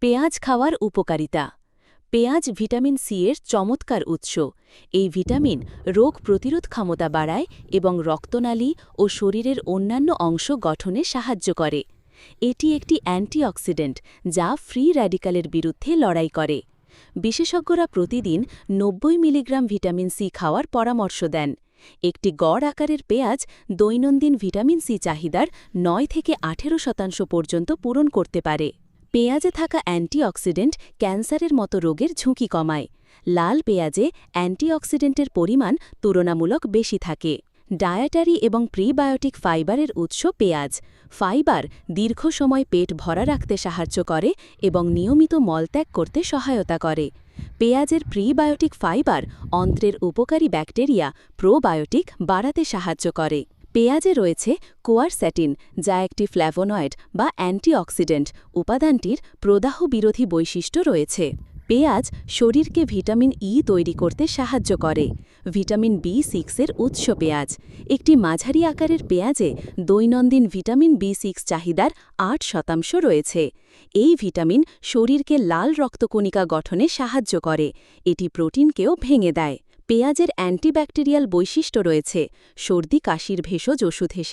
পেঁয়াজ খাওয়ার উপকারিতা। পেঁয়াজ ভিটামিন সি এর চমৎকার উৎস। এই ভিটামিন রোগ প্রতিরোধ ক্ষমতা বাড়ায় এবং রক্তনালী ও শরীরের অন্যান্য অংশ গঠনে সাহায্য করে। এটি একটি অ্যান্টিঅক্সিডেন্ট যা ফ্রি র্যাডিক্যালের বিরুদ্ধে লড়াই করে। বিশেষজ্ঞরা প্রতিদিন ৯০ মিলিগ্রাম ভিটামিন সি খাওয়ার পরামর্শ দেন। একটি গড় আকারের পেঁয়াজ দৈনন্দিন ভিটামিন সি চাহিদার ৯ থেকে ১৮% পর্যন্ত পূরণ করতে পারে। পেঁয়াজে থাকা অ্যান্টিঅক্সিডেন্ট ক্যান্সারের মতো রোগের ঝুঁকি কমায়। লাল পেঁয়াজে অ্যান্টিঅক্সিডেন্টের পরিমাণ তুলনামূলক বেশি থাকে। ডায়েটারি এবং প্রিবায়োটিক ফাইবারের উৎস পেঁয়াজ। ফাইবার দীর্ঘ সময় পেট ভরা রাখতে সাহায্য করে এবং নিয়মিত মলত্যাগ করতে সহায়তা করে। পেঁয়াজের প্রিবায়োটিক ফাইবার অন্ত্রের উপকারী ব্যাকটেরিয়া প্রোবায়োটিক বাড়াতে সাহায্য করে। পেঁয়াজে রয়েছে কোয়ারস্যাটিন, যা একটি ফ্ল্যাভোনয়েড বা অ্যান্টিঅক্সিডেন্ট। উপাদানটির প্রদাহ বিরোধী বৈশিষ্ট্য রয়েছে। পেঁয়াজ শরীরকে ভিটামিন ই তৈরি করতে সাহায্য করে। ভিটামিন বি6 এর উৎস পেঁয়াজ। একটি মাঝারি আকারের পেঁয়াজে দৈনন্দিন ভিটামিন বি6 চাহিদার ৮% রয়েছে। এই ভিটামিন শরীরকে লাল রক্তকণিকা গঠনে সাহায্য করে। এটি প্রোটিনকেও ভেঙে দেয়। পেঁয়াজের অ্যান্টিব্যাকটেরিয়াল বৈশিষ্ট্য রয়েছে। সর্দি কাশির ভেষজ ওষুধ